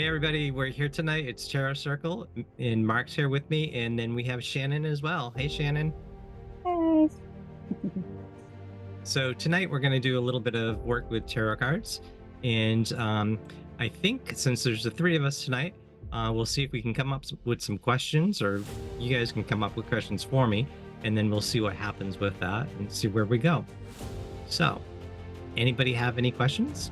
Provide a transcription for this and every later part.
Hey everybody, we're here tonight. It's Terra Circle, and Mark's here with me, and then we have Shannon as well. Hey Shannon. Hey. So tonight we're going to do a little bit of work with tarot cards, and I think since there's the three of us tonight, we'll see if we can come up with some questions, or you guys can come up with questions for me, and then we'll see what happens with that and see where we go. So, anybody have any questions?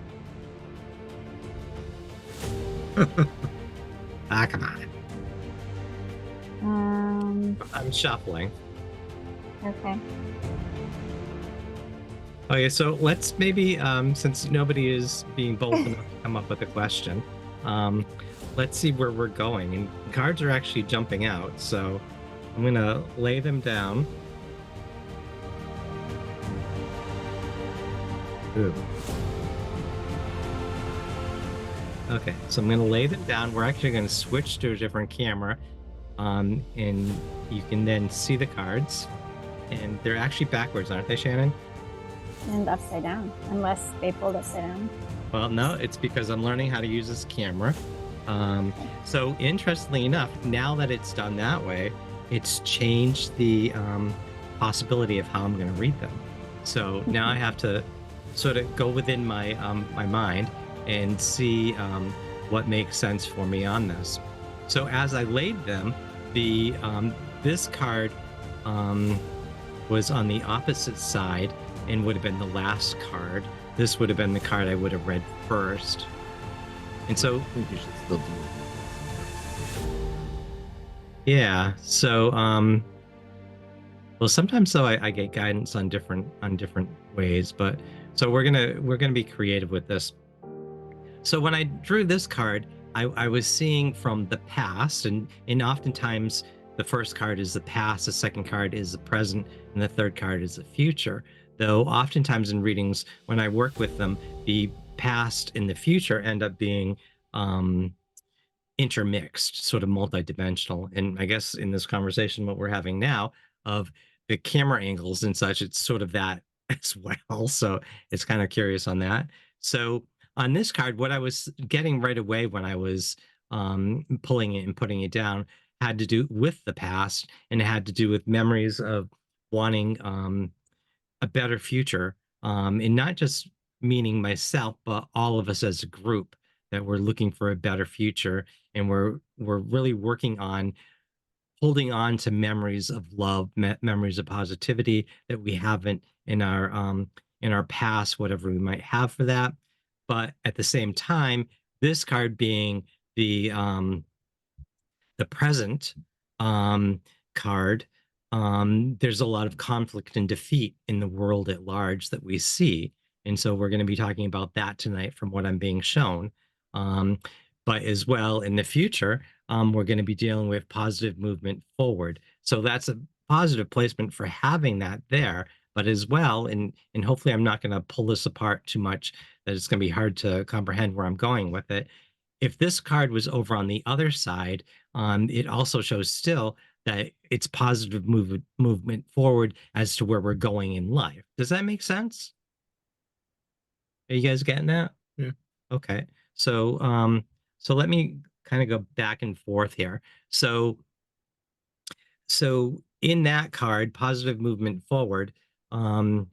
Come on. Um, I'm shuffling. okay. Okay, so let's maybe, since nobody is being bold enough to come up with a question, um, let's see where we're going. And cards are actually jumping out, so I'm gonna lay them down. Ooh. Okay, so I'm gonna lay them down. We're actually gonna switch to a different camera, and you can then see the cards. And they're actually backwards, aren't they, Shannon? And upside down, unless they pulled upside down. Well, no, it's because I'm learning how to use this camera. Um, Okay. so interestingly enough, now that it's done that way, it's changed the possibility of how I'm going to read them. So now I have to sort of go within my mind and see what makes sense for me on this. So as I laid them, the this card um, was on the opposite side and would have been the last card. This would have been the card I would have read first. And so, I think you should still do it. yeah. So, well, sometimes though I get guidance on different ways, but so we're gonna be creative with this. So when I drew this card, I was seeing from the past, and oftentimes the first card is the past, the second card is the present, and the third card is the future. Though oftentimes in readings, when I work with them, the past and the future end up being um, intermixed, sort of multidimensional. And I guess in this conversation, what we're having now of the camera angles and such, it's sort of that as well. So it's kind of curious on that. So on this card, what I was getting right away when I was pulling it and putting it down had to do with the past, and it had to do with memories of wanting a better future, and not just meaning myself, but all of us as a group, that we're looking for a better future, and we're really working on holding on to memories of love, memories of positivity that we haven't in our past, whatever we might have for that. But at the same time, this card being the present um, card, there's a lot of conflict and defeat in the world at large that we see. And so we're going to be talking about that tonight from what I'm being shown. Um, but as well in the future, we're going to be dealing with positive movement forward. So that's a positive placement for having that there. But as well, and hopefully I'm not going to pull this apart too much, that it's going to be hard to comprehend where I'm going with it. If this card was over on the other side, it also shows still that it's positive movement forward as to where we're going in life. Does that make sense? Are you guys getting that? Yeah. Okay. So so let me kind of go back and forth here. So so in that card, positive movement forward, um,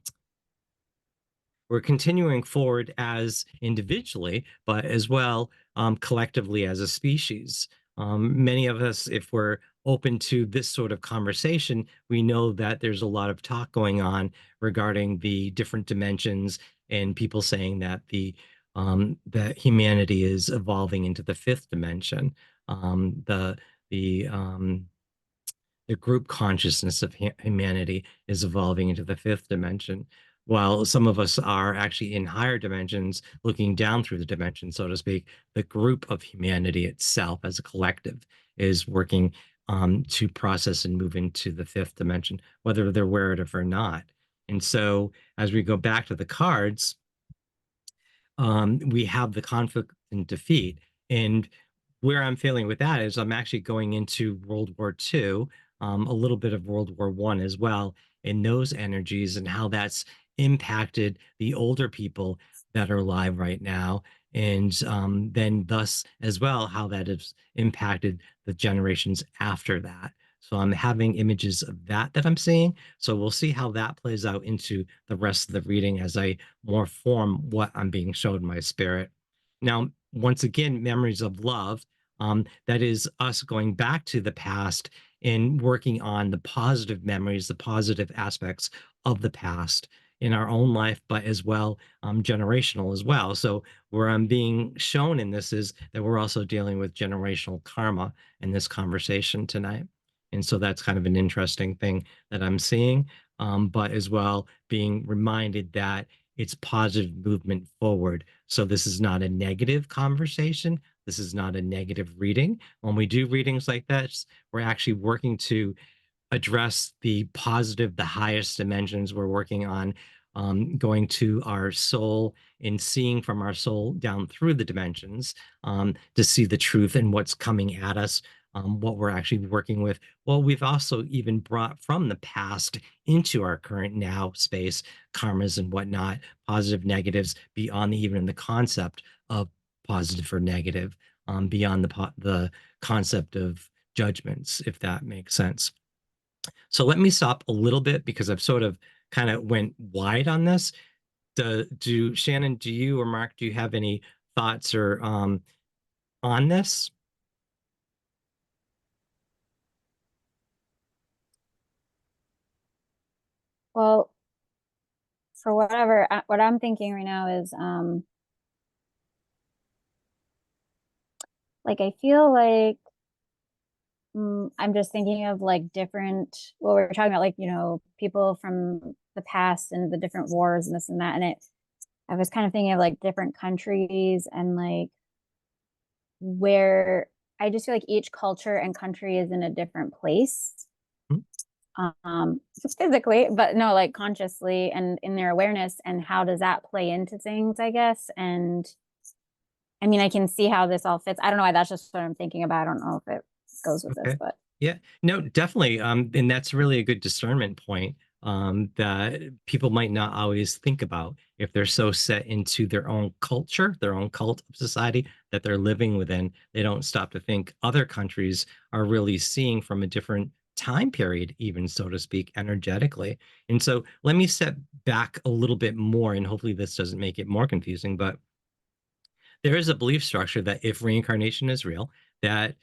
we're continuing forward as individually, but as well collectively as a species. Many of us, if we're open to this sort of conversation, we know that there's a lot of talk going on regarding the different dimensions, and people saying that that humanity is evolving into the fifth dimension. Um, the the um, the group consciousness of humanity is evolving into the fifth dimension, while some of us are actually in higher dimensions looking down through the dimension, so to speak. The group of humanity itself as a collective is working to process and move into the fifth dimension, whether they're aware of it or not. And so as we go back to the cards, we have the conflict and defeat. And where I'm feeling with that is I'm actually going into World War II, a little bit of World War I as well, in those energies and how that's impacted the older people that are alive right now, and then thus as well how that has impacted the generations after that. So I'm having images of that I'm seeing. So we'll see how that plays out into the rest of the reading as I more form what I'm being shown in my spirit. Now, once again, memories of love. That is us going back to the past and working on the positive memories, the positive aspects of the past in our own life, but as well generational as well. So where I'm being shown in this is that we're also dealing with generational karma in this conversation tonight. And so that's kind of an interesting thing that I'm seeing, but as well being reminded that it's positive movement forward. So this is not a negative conversation. This is not a negative reading. When we do readings like this, we're actually working to address the positive, the highest dimensions. We're working on going to our soul and seeing from our soul down through the dimensions to see the truth and what's coming at us, what we're actually working with. Well, we've also even brought from the past into our current now space, karmas and whatnot, positive, negatives, beyond even the concept of positive or negative, beyond the concept of judgments, if that makes sense. So let me stop a little bit because I've sort of kind of went wide on this. Do Shannon, do you or Mark, do you have any thoughts or on this? Well, for whatever, what I'm thinking right now is, like, I feel like I'm just thinking of like different, what we were talking about, like, people from the past and the different wars and this and that. And I was kind of thinking of like different countries and like where I just feel like each culture and country is in a different place. Hmm? Physically, but no, like consciously and in their awareness. And how does that play into things, I guess? And I mean, I can see how this all fits. I don't know why that's just what I'm thinking about. I don't know if it goes with this, Okay. but Yeah, no, definitely. And that's really a good discernment point that people might not always think about if they're so set into their own culture, their own cult of society that they're living within. They don't stop to think other countries are really seeing from a different time period, even so to speak, energetically. And so let me step back a little bit more, and hopefully this doesn't make it more confusing, but there is a belief structure that if reincarnation is real, that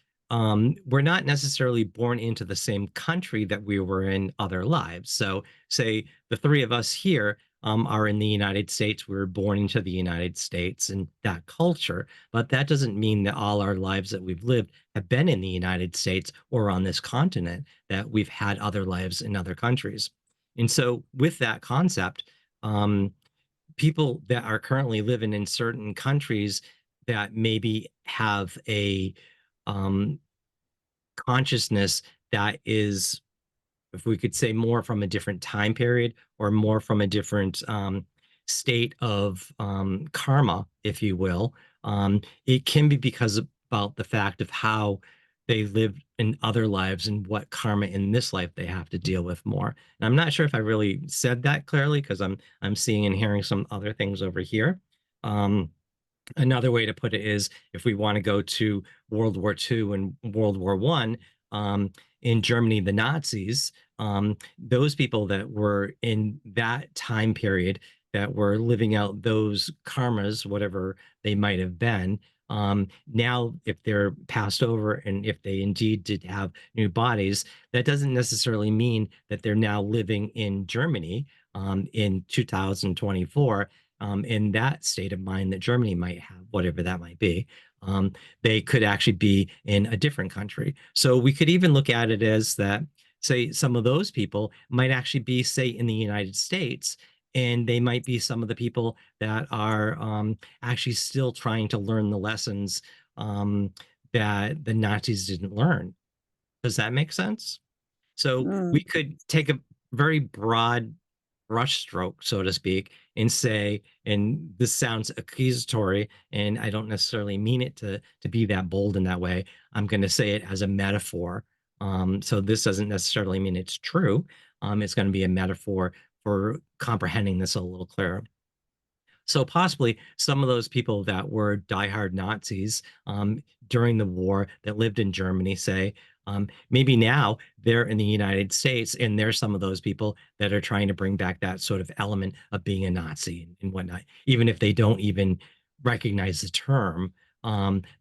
we're not necessarily born into the same country that we were in other lives. So, say the three of us here are in the United States, we were born into the United States and that culture, but that doesn't mean that all our lives that we've lived have been in the United States or on this continent, that we've had other lives in other countries. And so, with that concept, um, people that are currently living in certain countries that maybe have a um, consciousness that is, if we could say, more from a different time period or more from a different state of karma, if you will. It can be because about the fact of how they lived in other lives and what karma in this life they have to deal with more. And I'm not sure if I really said that clearly because I'm seeing and hearing some other things over here. Um, Another way to put it is if we want to go to World War II and World War I, in Germany, the Nazis, those people that were in that time period that were living out those karmas, whatever they might have been, now if they're passed over and if they indeed did have new bodies, that doesn't necessarily mean that they're now living in Germany in 2024 in that state of mind that Germany might have, whatever that might be. They could actually be in a different country. So we could even look at it as that, say, some of those people might actually be, say, in the United States, and they might be some of the people that are actually still trying to learn the lessons that the Nazis didn't learn. Does that make sense? So mm, we could take a very broad brushstroke, so to speak, and say, and this sounds accusatory, and I don't necessarily mean it to be that bold in that way. I'm going to say it as a metaphor. So this doesn't necessarily mean it's true. It's going to be a metaphor for comprehending this a little clearer. So possibly some of those people that were diehard Nazis during the war that lived in Germany, say, maybe now they're in the United States, and there's some of those people that are trying to bring back that sort of element of being a Nazi and whatnot, even if they don't even recognize the term.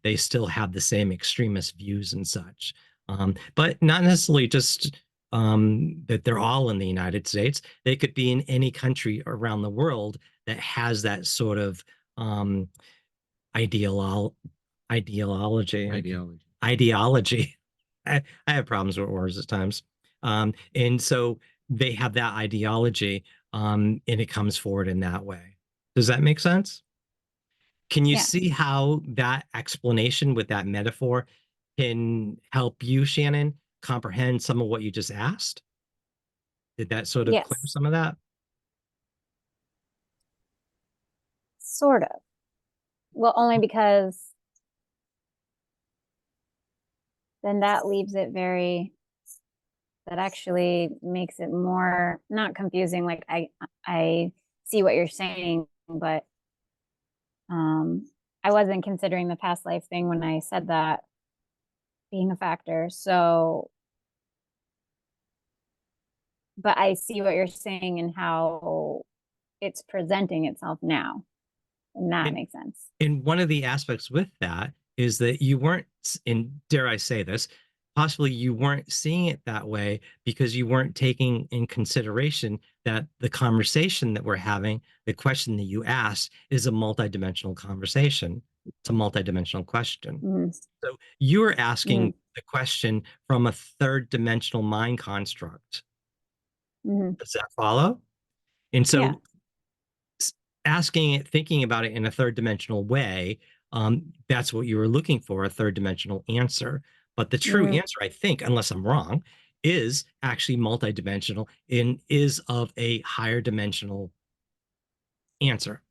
They still have the same extremist views and such, but not necessarily just that they're all in the United States. They could be in any country around the world that has that sort of um ideolo ideology Ideology. ideology. I have problems with words at times. And so they have that ideology, and it comes forward in that way. Does that make sense? Can you Yeah. see how that explanation with that metaphor can help you, Shannon, comprehend some of what you just asked? Did that sort of clear Yes, some of that? sort of. Well, only because then that leaves it very, that actually makes it more not confusing. Like I see what you're saying, but I wasn't considering the past life thing when I said that being a factor. So, but I see what you're saying and how it's presenting itself now. And that And makes sense. and one of the aspects with that is that you weren't, and dare I say this, possibly you weren't seeing it that way because you weren't taking in consideration that the conversation that we're having, the question that you asked, is a multidimensional conversation. It's a multidimensional question. Mm-hmm. So you're Mm-hmm. asking the question from a third dimensional mind construct. Mm-hmm. Does that follow? And Yeah. so asking it, thinking about it in a third dimensional way, that's what you were looking for, a third dimensional answer. But the true Mm-hmm. answer, I think, unless I'm wrong, is actually multidimensional and is of a higher dimensional answer.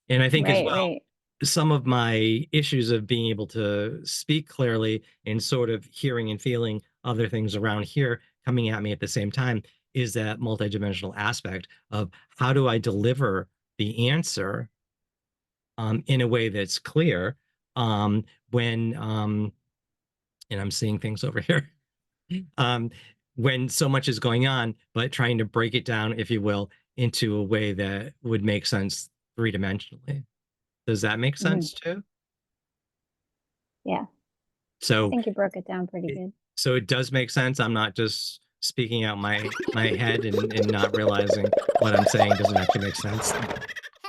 And I think as Right, well, right. some of my issues of being able to speak clearly and sort of hearing and feeling other things around here coming at me at the same time is that multidimensional aspect of how do I deliver the answer in a way that's clear when and I'm seeing things over here um, when so much is going on, but trying to break it down, if you will, into a way that would make sense three-dimensionally. Does that make Mm-hmm. sense too? Yeah. I So think you broke it down pretty it, good. so it does make sense. I'm not just speaking out my head and not realizing what I'm saying doesn't actually make sense.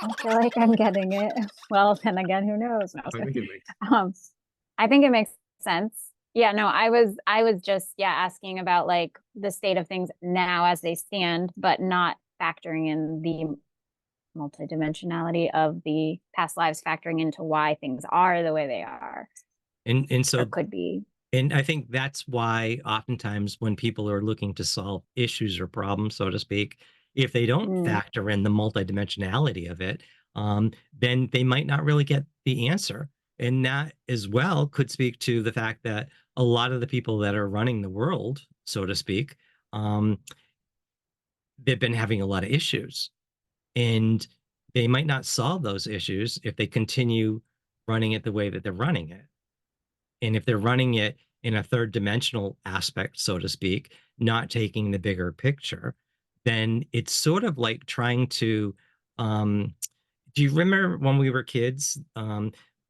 I feel like I'm getting it. Well, then again, who knows? No, I was I think it makes um, I think it makes sense. Yeah, no, I was just, yeah, asking about like the state of things now as they stand, but not factoring in the multidimensionality of the past lives, factoring into why things are the way they are And or so could be. and I think that's why oftentimes when people are looking to solve issues or problems, so to speak, if they don't Mm, factor in the multidimensionality of it, then they might not really get the answer. And that as well could speak to the fact that a lot of the people that are running the world, so to speak, um, they've been having a lot of issues. And they might not solve those issues if they continue running it the way that they're running it. And if they're running it in a third dimensional aspect, so to speak, not taking the bigger picture, then it's sort of like trying to. Do you remember when we were kids?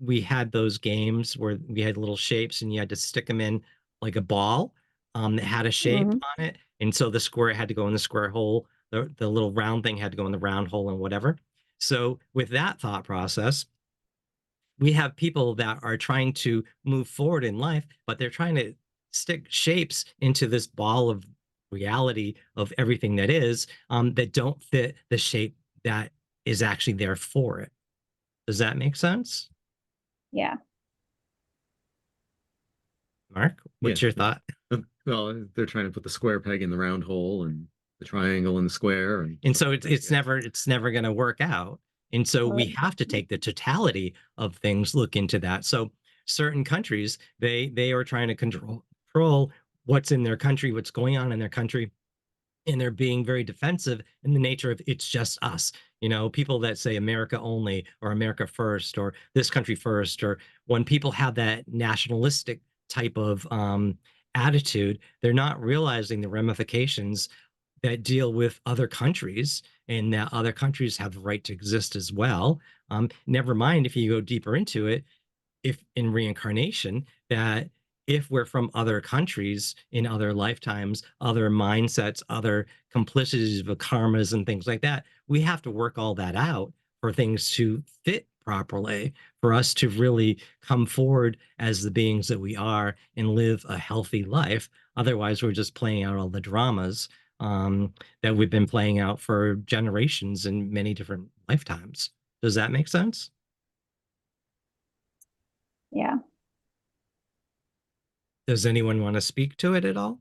We had those games where we had little shapes and you had to stick them in like a ball that had a shape hmm on it. And so the square had to go in the square hole, the little round thing had to go in the round hole and whatever. So, with that thought process, we have people that are trying to move forward in life, but they're trying to stick shapes into this ball of reality of everything that is that don't fit the shape that is actually there for it. Does that make sense? Yeah. Mark, yeah. what's your thought? Well, they're trying to put the square peg in the round hole and the triangle in the square and And stuff so like it's that. it's never it's never going to work out. And so we Well, have to take the totality of things, look into that. So certain countries, they are trying to control what's in their country, what's going on in their country, and they're being very defensive in the nature of it's just us. People that say America only or America first or this country first, or when people have that nationalistic type of attitude, they're not realizing the ramifications that deal with other countries, and that other countries have the right to exist as well. Never mind if you go deeper into it, if in reincarnation, that if we're from other countries in other lifetimes, other mindsets, other complicities of karmas and things like that, we have to work all that out for things to fit properly, for us to really come forward as the beings that we are and live a healthy life. Otherwise, we're just playing out all the dramas that we've been playing out for generations in many different lifetimes. Does that make sense? Yeah. Does anyone want to speak to it at all?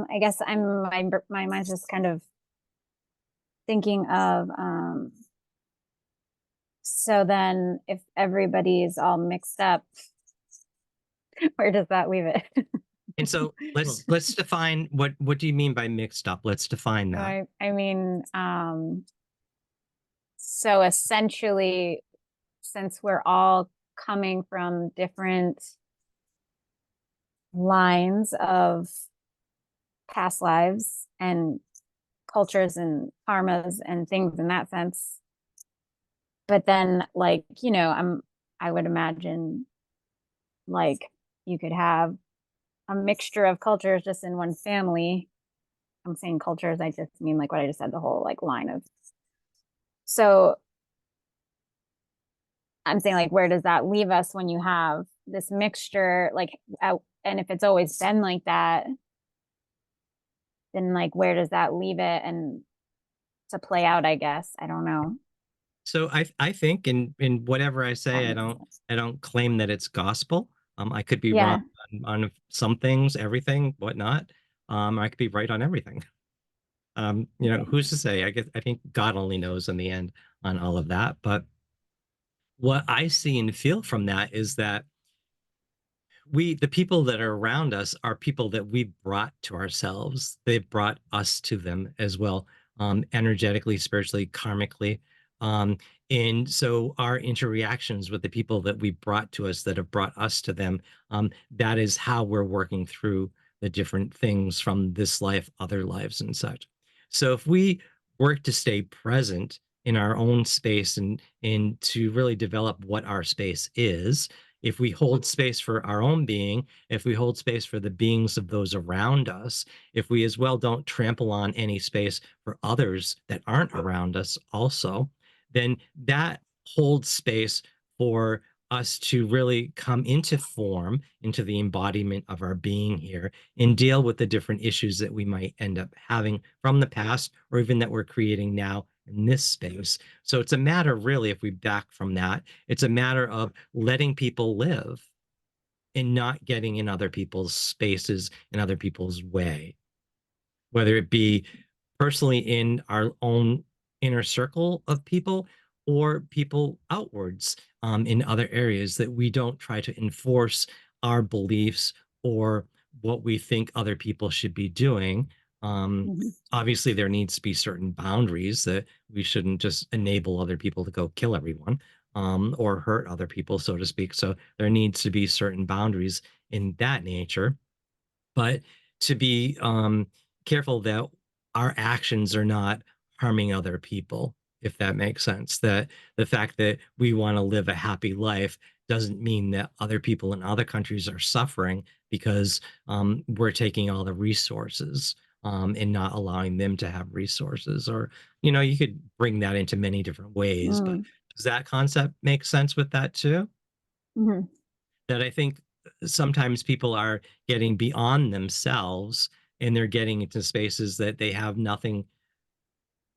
I guess my mind's just kind of thinking of so then if everybody's all mixed up, where does that leave it? And so let's define what do you mean by mixed up? Let's define that. I mean, so essentially, since we're all coming from different lines of past lives and cultures and karmas and things in that sense, but then I would imagine like you could have a mixture of cultures just in one family. I'm saying cultures, I just mean like what I just said, the whole like line of. So I'm saying like, where does that leave us when you have this mixture, and if it's always been like that, then like, where does that leave it and to play out, I guess. I don't know. So I think in whatever I say, I don't claim that it's gospel. I could be wrong Yeah. on some things, everything, whatnot. I could be right on everything. Who's to say? I think God only knows in the end on all of that. But what I see and feel from that is that the people that are around us are people that we brought to ourselves. They've brought us to them as well, energetically, spiritually, karmically. Um, and so our interactions with the people that we brought to us, that have brought us to them, that is how we're working through the different things from this life, other lives, and such. So if we work to stay present in our own space and to really develop what our space is, if we hold space for our own being, if we hold space for the beings of those around us, if we as well don't trample on any space for others that aren't around us also, then that holds space for us to really come into form, into the embodiment of our being here, and deal with the different issues that we might end up having from the past, or even that we're creating now in this space. So it's a matter, really, if we back from that, it's a matter of letting people live and not getting in other people's spaces and other people's way, whether it be personally in our own inner circle of people or people outwards, in other areas, that we don't try to enforce our beliefs or what we think other people should be doing. Mhm. Obviously, there needs to be certain boundaries, that we shouldn't just enable other people to go kill everyone, or hurt other people, so to speak. So there needs to be certain boundaries in that nature, but to be careful that our actions are not harming other people, if that makes sense. That the fact that we want to live a happy life doesn't mean that other people in other countries are suffering because we're taking all the resources, and not allowing them to have resources. Or, you could bring that into many different ways, but Mm. does that concept make sense with that too? Mhm. That I think sometimes people are getting beyond themselves, and they're getting into spaces that they have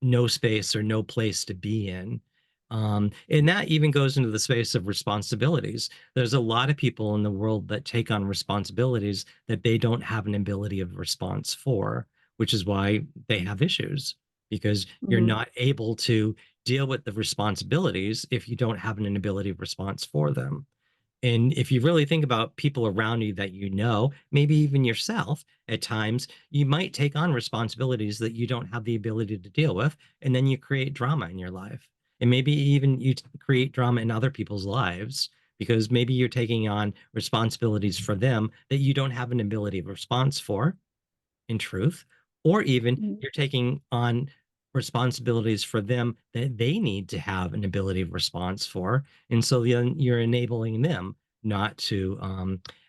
no space or no place to be in. And that even goes into the space of responsibilities. There's a lot of people in the world that take on responsibilities that they don't have an ability of response for, which is why they have issues, because you're Mhm. not able to deal with the responsibilities if you don't have an ability of response for them. And if you really think about people around you that you know, maybe even yourself, at times, you might take on responsibilities that you don't have the ability to deal with, and then you create drama in your life. And maybe even create drama in other people's lives because maybe you're taking on responsibilities for them that you don't have an ability of response for, in truth, or even Mm. you're taking on responsibilities for them that they need to have an ability of response for. And so then you're enabling them not to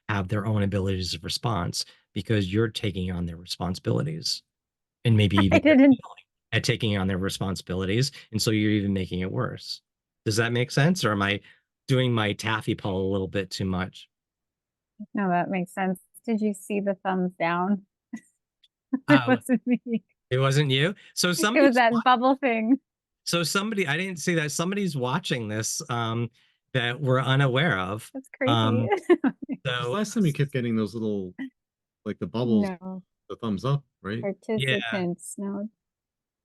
have their own abilities of response because you're taking on their responsibilities and maybe I even they're didn't failing at taking on their responsibilities. And so you're even making it worse. Does that make sense? Or am I doing my taffy pull a little bit too much? know that makes sense. Did you see the thumbs down? It Oh, wasn't me. it wasn't you? So It was somebody's that bubble thing. So somebody, I didn't see that somebody's watching this that we're unaware of. That's crazy. Um, 'Cause so last time you kept getting those little, like the bubbles, No, the thumbs up, right? yeah, participants. No,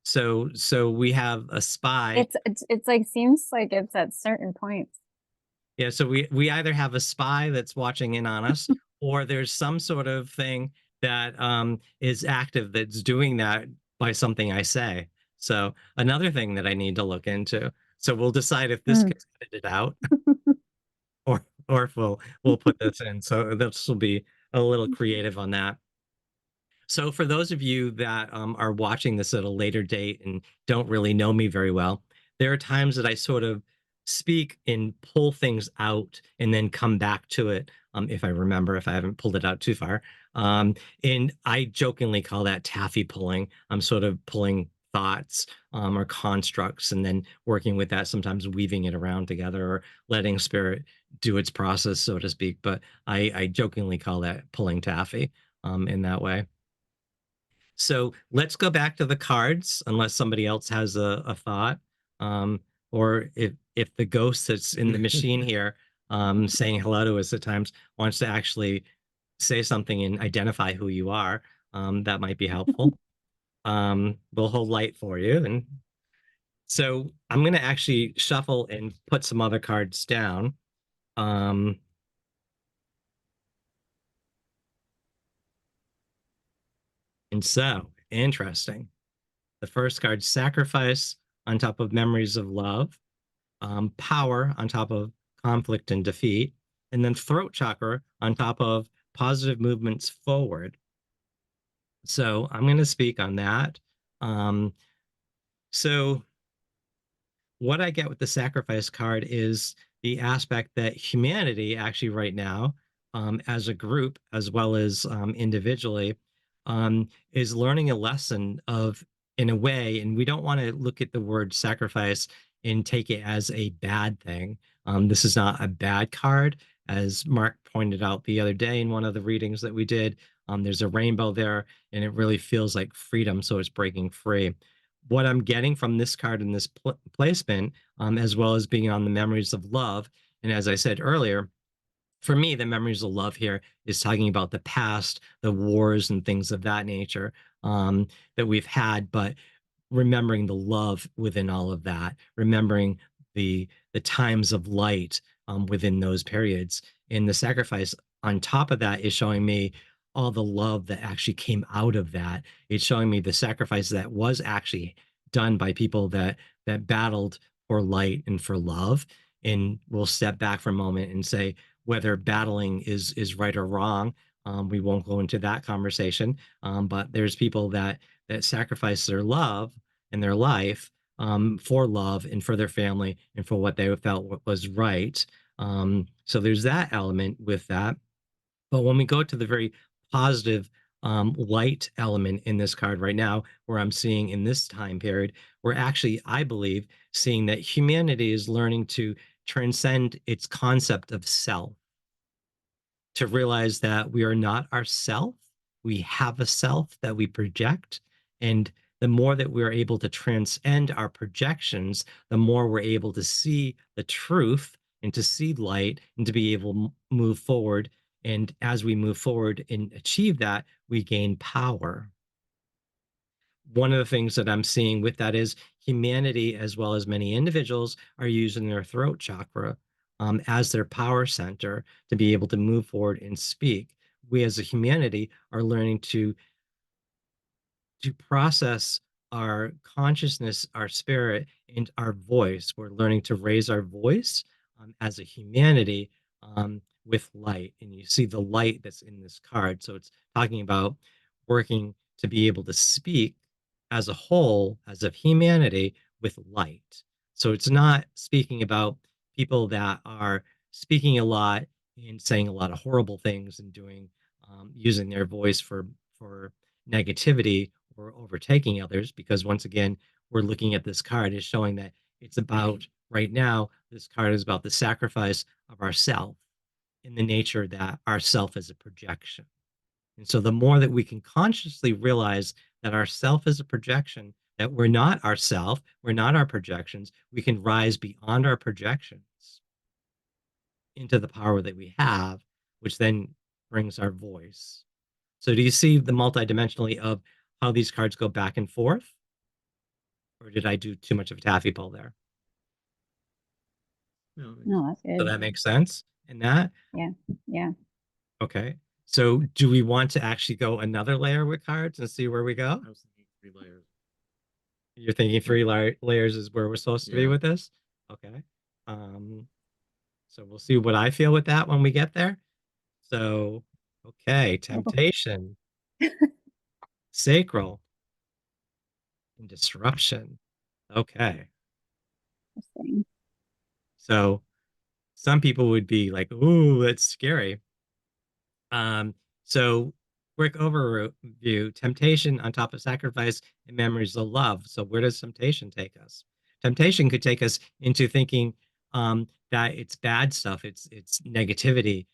so we have a spy. it's like seems like it's at certain points. Yeah, so we either have a spy that's watching in on us, or there's some sort of thing that is active that's doing that by something I say. So another thing that I need to look into. So we'll decide if this Mm. gets edited out or if we'll put this in. So this will be a little creative on that. So for those of you that are watching this at a later date and don't really know me very well, there are times that I sort of speak and pull things out and then come back to it, if I remember, if I haven't pulled it out too far. And I jokingly call that taffy pulling. I'm sort of pulling thoughts or constructs and then working with that, sometimes weaving it around together or letting spirit do its process, so to speak. But I jokingly call that pulling taffy in that way. So let's go back to the cards, unless somebody else has a thought, um, or if the ghost that's in the machine here, saying hello to us at times, wants to actually say something and identify who you are, that might be helpful. We'll hold light for you, and so I'm going to actually shuffle and put some other cards down. Um, and so interesting. The first card, sacrifice on top of memories of love. Power on top of conflict and defeat, and then throat chakra on top of positive movements forward. So I'm going to speak on that. Um, so what I get with the sacrifice card is the aspect that humanity actually right now, as a group as well as individually, is learning a lesson of, in a way, and we don't want to look at the word sacrifice and take it as a bad thing. This is not a bad card, as Mark pointed out the other day in one of the readings that we did. There's a rainbow there, and it really feels like freedom, so it's breaking free. What I'm getting from this card in this placement, as well as being on the memories of love. And as I said earlier, for me, the memories of love here is talking about the past, the wars and things of that nature that we've had, but remembering the love within all of that, remembering the times of light within those periods. And the sacrifice on top of that is showing me all the love that actually came out of that. It's showing me the sacrifice that was actually done by people that battled for light and for love. And we'll step back for a moment and say whether battling is right or wrong. We won't go into that conversation. But there's people that sacrifice their love and their life for love and for their family and for what they felt was right. So there's that element with that. But when we go to the very positive light element in this card right now, where I'm seeing in this time period, we're actually, I believe, seeing that humanity is learning to transcend its concept of self, to realize that we are not ourself. We have a self that we project. And the more that we're able to transcend our projections, the more we're able to see the truth and to see light and to be able to move forward. And as we move forward and achieve that, we gain power. one of the things that I'm seeing with that is humanity, as well as many individuals, are using their throat chakra as their power center to be able to move forward and speak. We as a humanity are learning to process our consciousness, our spirit, and our voice. We're learning to raise our voice as a humanity with light. And you see the light that's in this card. So it's talking about working to be able to speak as a whole, as a humanity, with light. So it's not speaking about people that are speaking a lot and saying a lot of horrible things and doing using their voice for negativity or overtaking others, because once again we're looking at this card is showing that it's about right now, this card is about the sacrifice of ourself, in the nature that ourself is a projection. And so the more that we can consciously realize that ourself is a projection, that we're not ourself, we're not our projections, we can rise beyond our projections into the power that we have, which then brings our voice. So do you see the multidimensionally of how these cards go back and forth? Or did I do too much of a taffy pull there? No, No, that's So good. that makes sense in that? Yeah. Yeah. Okay. So do we want to actually go another layer with cards and see where we go? I was thinking 3 layers. You're thinking three layers is where we're supposed to be Yeah. with this? Okay. Um, so we'll see what I feel with that when we get there. So, okay, temptation, sacral, and disruption. Okay. Interesting. So some people would be like, "Ooh, that's scary." Um, so quick overview: temptation on top of sacrifice and memories of love. So where does temptation take us? Temptation could take us into thinking that it's bad stuff, it's negativity.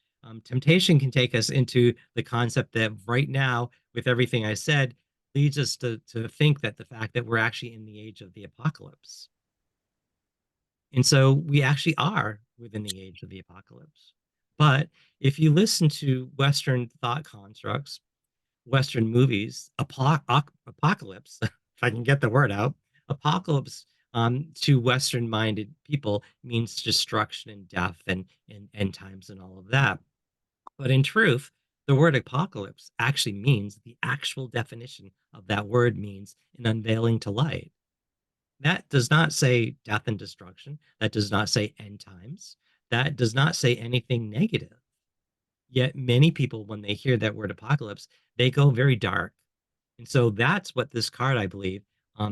Temptation can take us into the concept that right now, with everything I said, leads us to think that the fact that we're actually in the age of the apocalypse. And so we actually are within the age of the apocalypse. But if you listen to Western thought constructs, Western movies, apocalypse, if I can get the word out, apocalypse to Western minded people means destruction and death and end times and all of that. But in truth, the word apocalypse actually means the actual definition of that word means an unveiling to light. That does not say death and destruction. That does not say end times. That does not say anything negative. Yet many people, when they hear that word apocalypse, they go very dark. And so that's what this card, I believe,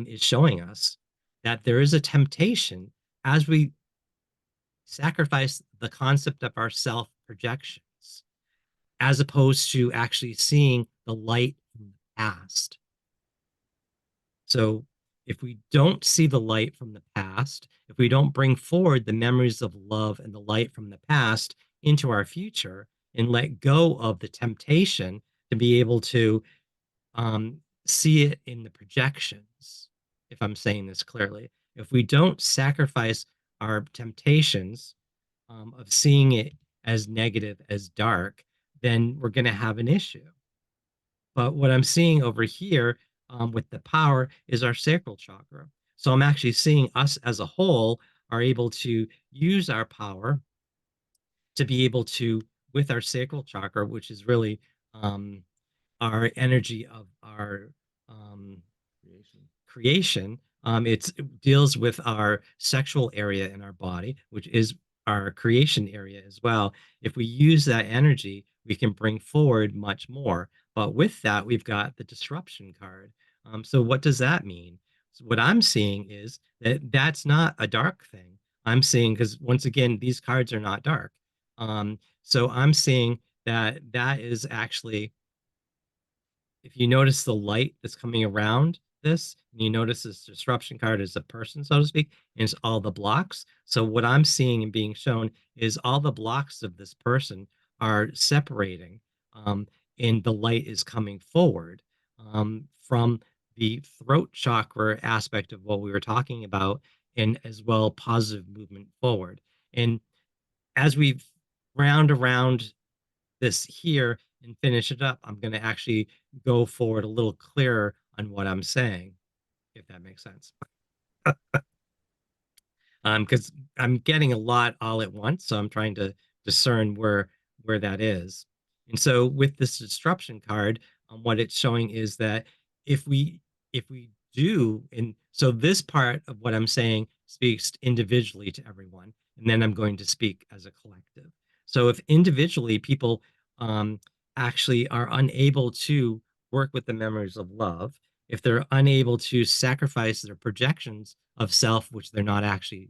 is showing us, that there is a temptation as we sacrifice the concept of our self projections, as opposed to actually seeing the light from the past. So if we don't see the light from the past, if we don't bring forward the memories of love and the light from the past into our future and let go of the temptation to be able to see it in the projections, if I'm saying this clearly, if we don't sacrifice our temptations of seeing it as negative, as dark, then we're going to have an issue. But what I'm seeing over here with the power is our sacral chakra. So I'm actually seeing us as a whole are able to use our power to be able to, with our sacral chakra, which is really um, our energy of our um, Creation. creation. It deals with our sexual area in our body, which is our creation area as well. If we use that energy, we can bring forward much more. But with that, we've got the disruption card. So what does that mean? So what I'm seeing is that that's not a dark thing. I'm seeing, because once again, these cards are not dark. So I'm seeing that that is actually, if you notice the light that's coming around this, and you notice this disruption card is a person, so to speak, and it's all the blocks. So what I'm seeing and being shown is all the blocks of this person are separating, um, and the light is coming forward from the throat chakra aspect of what we were talking about, and as well positive movement forward. And as we round around this here and finish it up, I'm going to actually go forward a little clearer on what I'm saying, if that makes sense. Because I'm getting a lot all at once, so I'm trying to discern where that is. And so with this disruption card, what it's showing is that if we do, and so this part of what I'm saying speaks individually to everyone, and then I'm going to speak as a collective. So if individually people um, actually are unable to work with the memories of love, if they're unable to sacrifice their projections of self, which they're not actually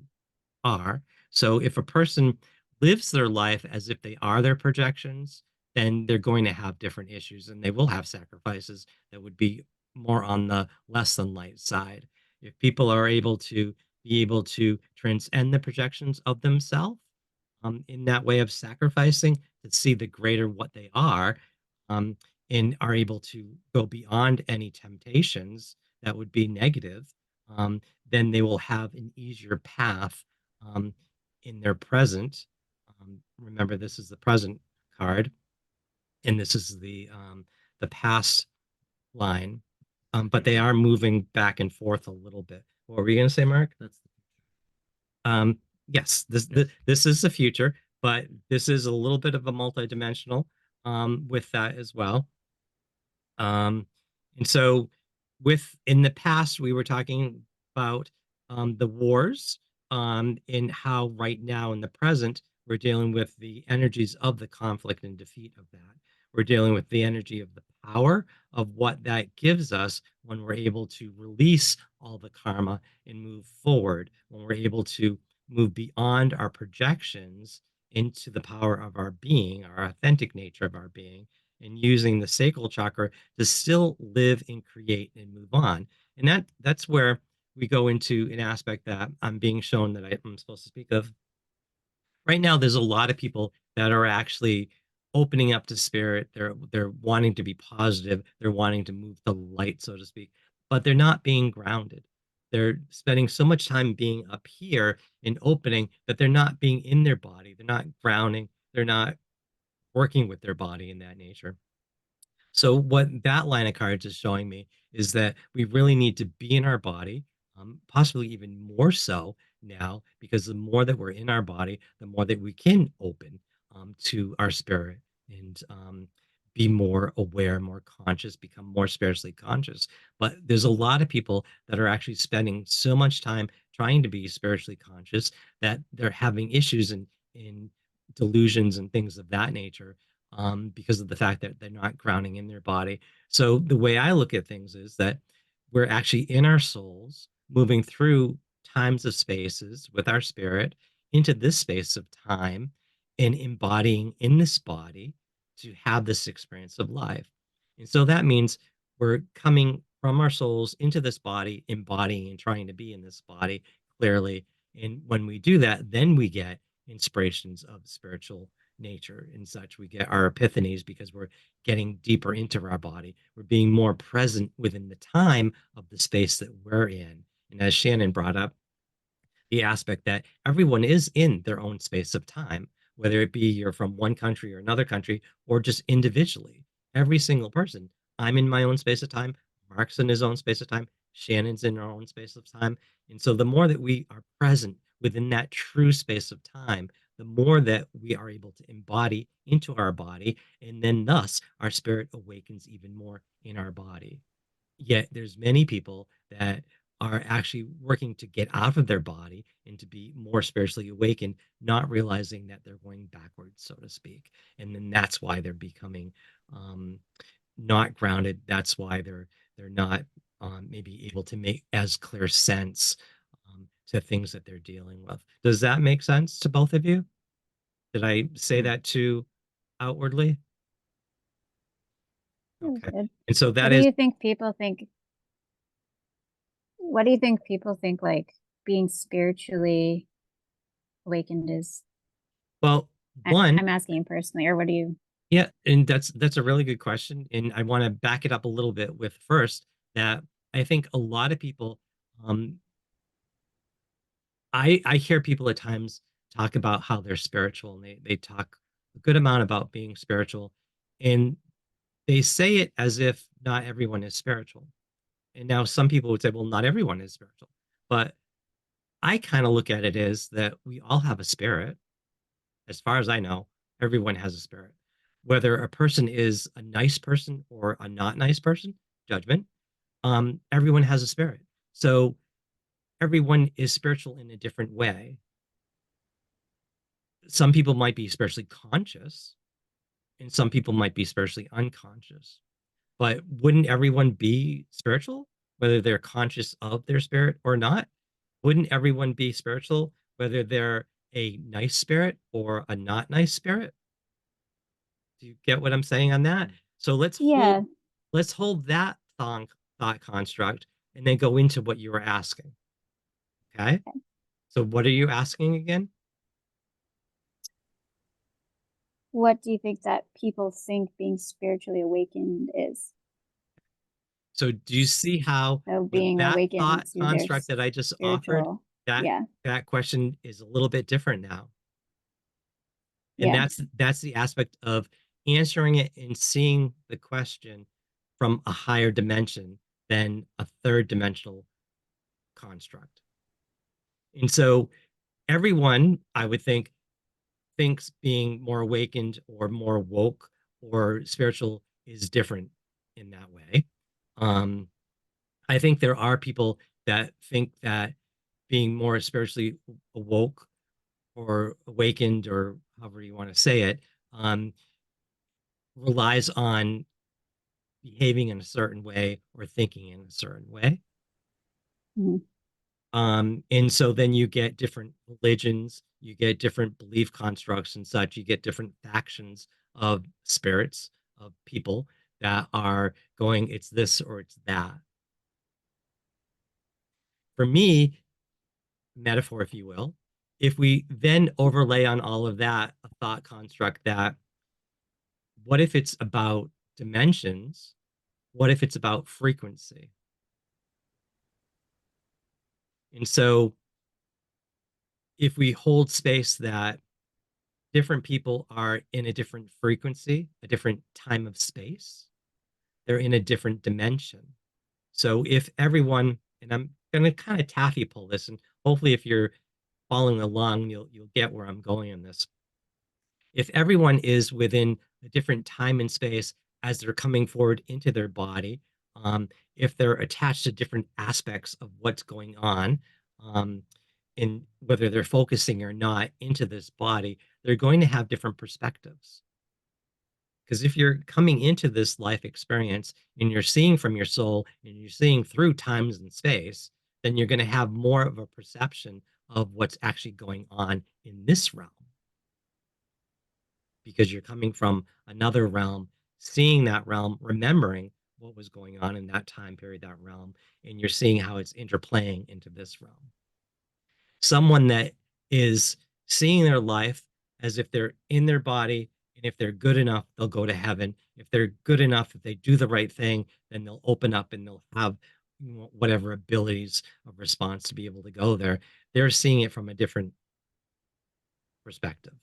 are. So if a person lives their life as if they are their projections, then they're going to have different issues and they will have sacrifices that would be more on the less than light side. If people are able to be able to transcend the projections of themselves in that way of sacrificing to see the greater what they are, um, and are able to go beyond any temptations that would be negative, um, then they will have an easier path um, in their present. Remember, this is the present card, and this is the past line. But they are moving back and forth a little bit. What were you going to say, Mark? That's Yes, yes. this is the future, but this is a little bit of a multidimensional with that as well. Um, and so, with in the past, we were talking about the wars, and how right now in the present, we're dealing with the energies of the conflict and defeat of that. We're dealing with the energy of the power of what that gives us when we're able to release all the karma and move forward, when we're able to move beyond our projections into the power of our being, our authentic nature of our being, and using the sacral chakra to still live and create and move on. And that's where we go into an aspect that I'm being shown that I'm supposed to speak of. Right now, there's a lot of people that are actually opening up to spirit. They're wanting to be positive. They're wanting to move to light, so to speak, but they're not being grounded. They're spending so much time being up here and opening that they're not being in their body. They're not grounding. They're not working with their body in that nature. So what that line of cards is showing me is that we really need to be in our body, possibly even more so now, because the more that we're in our body, the more that we can open to our spirit and be more aware, more conscious, become more spiritually conscious. But there's a lot of people that are actually spending so much time trying to be spiritually conscious that they're having issues in delusions and things of that nature, because of the fact that they're not grounding in their body. So the way I look at things is that we're actually in our souls, moving through times of spaces with our spirit into this space of time and embodying in this body to have this experience of life. And so that means we're coming from our souls into this body, embodying and trying to be in this body clearly. And when we do that, then we get inspirations of spiritual nature and such. We get our epiphanies because we're getting deeper into our body. We're being more present within the time of the space that we're in. And as Shannon brought up, the aspect that everyone is in their own space of time, whether it be you're from one country or another country or just individually. Every single person. I'm in my own space of time. Mark's in his own space of time. Shannon's in our own space of time. And so the more that we are present within that true space of time, the more that we are able to embody into our body. And then thus our spirit awakens even more in our body. Yet there's many people that are actually working to get out of their body and to be more spiritually awakened, not realizing that they're going backwards, so to speak. And then that's why they're becoming um, not grounded. That's why they're not maybe able to make as clear sense to things that they're dealing with. Does that make sense to both of you? Did I say Mm. that too outwardly? That was Okay. good. And so What that do is, you think people think? What do you think people think like being spiritually awakened is? well, one, I'm asking personally, or what do you? yeah, and that's a really good question, and I want to back it up a little bit with first that I think a lot of people, um, I hear people at times talk about how they're spiritual, and they talk a good amount about being spiritual, and they say it as if not everyone is spiritual. And now some people would say, well, not everyone is spiritual. But I kind of look at it as that we all have a spirit. As far as I know, everyone has a spirit. Whether a person is a nice person or a not nice person, judgment, everyone has a spirit. So everyone is spiritual in a different way. Some people might be spiritually conscious, and some people might be spiritually unconscious. But wouldn't everyone be spiritual, whether they're conscious of their spirit or not? Wouldn't everyone be spiritual, whether they're a nice spirit or a not nice spirit? Do you get what I'm saying on that? So Yeah. let's hold that thought construct and then go into what you were asking. Okay. So what are you asking again? What do you think that people think being spiritually awakened is? So do you see how So with being that awakened thought to their construct that I just offered, spiritual. that Yeah. that question is a little bit different now. And Yeah. that's the aspect of answering it and seeing the question from a higher dimension than a third dimensional construct. And so everyone, I would think, thinks being more awakened or more woke or spiritual is different in that way. Um, I think there are people that think that being more spiritually awoke or awakened, or however you want to say it, um, relies on behaving in a certain way or thinking in a certain way. Mhm. And so then you get different religions, you get different belief constructs and such, you get different factions of spirits, of people that are going, it's this or it's that. For me, metaphor, if you will, if we then overlay on all of that a thought construct that what if it's about dimensions? What if it's about frequency? And so if we hold space that different people are in a different frequency, a different time of space, they're in a different dimension. So if everyone, and I'm going to kind of taffy pull this, and hopefully if you're following along, you'll get where I'm going in this. If everyone is within a different time and space as they're coming forward into their body, if they're attached to different aspects of what's going on, um, in whether they're focusing or not into this body, they're going to have different perspectives. Because if you're coming into this life experience and you're seeing from your soul and you're seeing through times and space, then you're going to have more of a perception of what's actually going on in this realm because you're coming from another realm, seeing that realm, remembering what was going on in that time period, that realm, and you're seeing how it's interplaying into this realm. Someone that is seeing their life as if they're in their body, and if they're good enough, they'll go to heaven. If they're good enough, if they do the right thing, then they'll open up and they'll have whatever abilities of response to be able to go there. They're seeing it from a different perspective.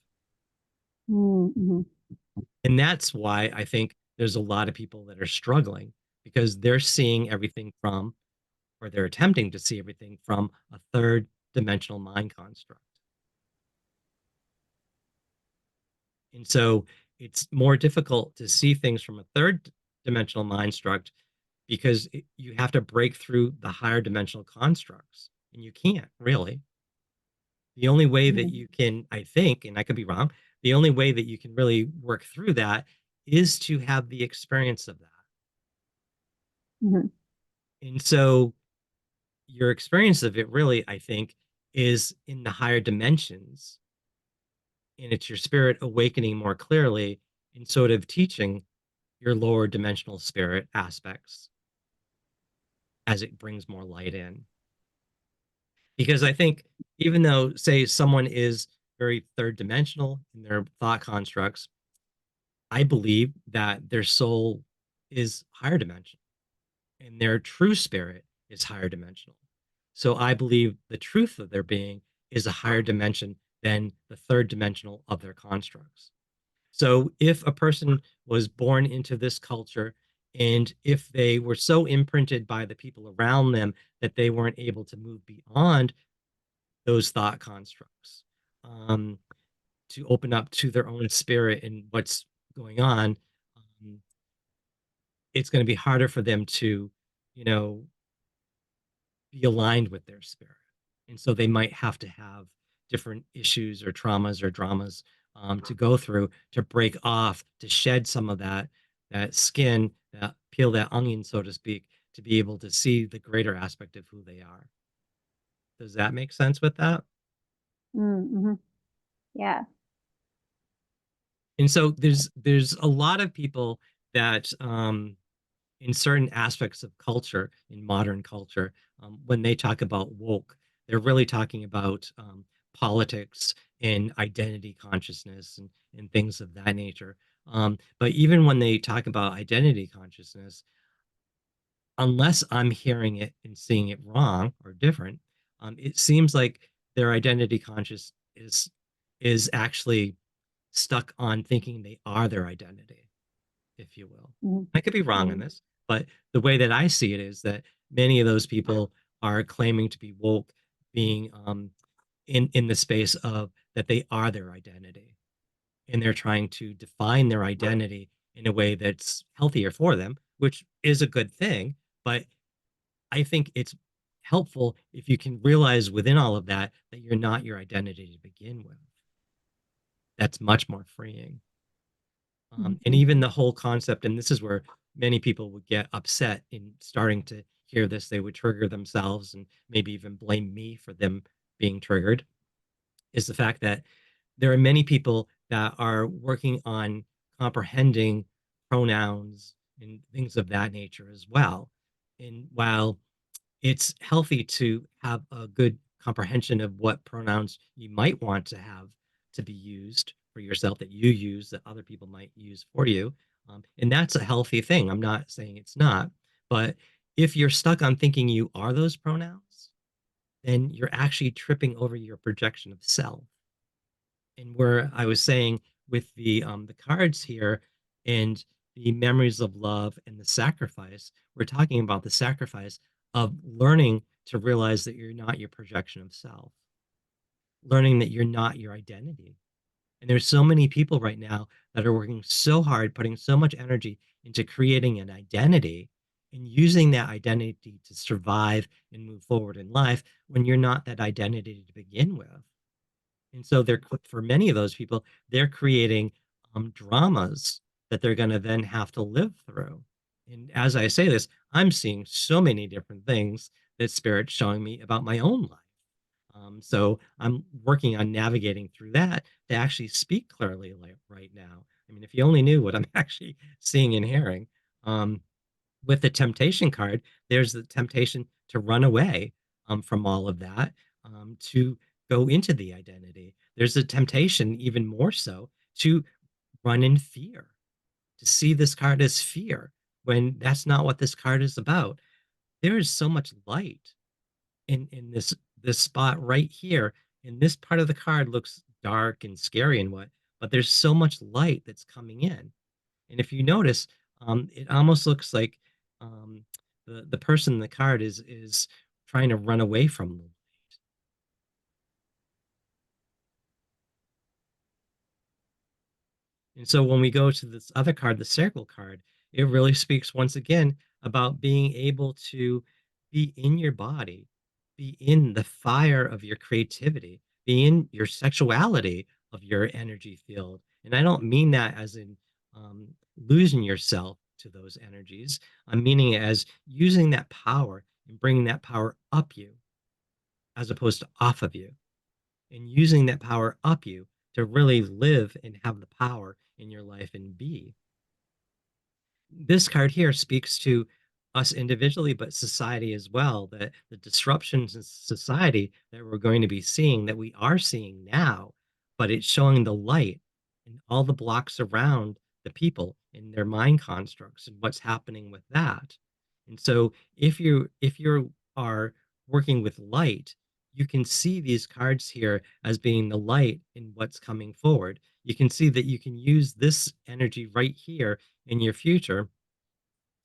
Mm-hmm. And that's why I think there's a lot of people that are struggling because they're seeing everything from, or they're attempting to see everything from a third dimensional mind construct. And so it's more difficult to see things from a third dimensional mind struct because you have to break through the higher dimensional constructs. And you can't really. The only way that you can, I think, and I could be wrong, the only way that you can really work through that is to have the experience of that. Mm-hmm. And so your experience of it really, I think, is in the higher dimensions. And it's your spirit awakening more clearly and sort of teaching your lower dimensional spirit aspects as it brings more light in. Because I think even though, say, someone is very third dimensional in their thought constructs, I believe that their soul is higher dimension and their true spirit is higher dimensional. So I believe the truth of their being is a higher dimension than the third dimensional of their constructs. So if a person was born into this culture And if they were so imprinted by the people around them that they weren't able to move beyond those thought constructs, um, to open up to their own spirit and what's going on, um, it's going to be harder for them to, you know, be aligned with their spirit. And so they might have to have different issues or traumas or dramas, to go through to break off, to shed some of that skin, that peel that onion, so to speak, to be able to see the greater aspect of who they are. Does that make sense with that? Mm-hmm. Yeah. And so there's a lot of people that, in certain aspects of culture, in modern culture, when they talk about woke, they're really talking about, politics and identity consciousness and things of that nature. But even when they talk about identity consciousness, unless I'm hearing it and seeing it wrong or different, it seems like their identity conscious is actually stuck on thinking they are their identity, if you will. Mhm. I could be wrong on Mhm. this, but the way that I see it is that many of those people are claiming to be woke, being, in the space of that they are their identity, and they're trying to define their identity in a way that's healthier for them, which is a good thing. But I think it's helpful if you can realize within all of that that you're not your identity to begin with. That's much more freeing. And Mhm. even the whole concept, and this is where many people would get upset in starting to hear this, they would trigger themselves and maybe even blame me for them being triggered, is the fact that there are many people that are working on comprehending pronouns and things of that nature as well. And while it's healthy to have a good comprehension of what pronouns you might want to have to be used for yourself, that you use, that other people might use for you. And that's a healthy thing. I'm not saying it's not. But if you're stuck on thinking you are those pronouns, then you're actually tripping over your projection of self. And where I was saying with the cards here and the memories of love and the sacrifice, we're talking about the sacrifice of learning to realize that you're not your projection of self, learning that you're not your identity. And there's so many people right now that are working so hard, putting so much energy into creating an identity and using that identity to survive and move forward in life when you're not that identity to begin with. And so for many of those people, they're creating, dramas that they're going to then have to live through. And as I say this, I'm seeing so many different things that Spirit's showing me about my own life. So I'm working on navigating through that to actually speak clearly right now. I mean, if you only knew what I'm actually seeing and hearing. Um, with the temptation card, there's the temptation to run away, from all of that, to go into the identity. There's a temptation, even more so, to run in fear, to see this card as fear when that's not what this card is about. There is so much light in this spot right here. And this part of the card looks dark and scary and what, but there's so much light that's coming in. And if you notice, it almost looks like, um, the person in the card is trying to run away from them. And so when we go to this other card, the circle card, it really speaks once again about being able to be in your body, be in the fire of your creativity, be in your sexuality of your energy field. And I don't mean that as in, losing yourself to those energies. I'm meaning it as using that power and bringing that power up you as opposed to off of you, and using that power up you to really live and have the power in your life and be. This card here speaks to us individually, but society as well. That the disruptions in society that we're going to be seeing, that we are seeing now, but it's showing the light and all the blocks around the people and their mind constructs and what's happening with that. And so if you are working with light, you can see these cards here as being the light in what's coming forward. You can see that you can use this energy right here in your future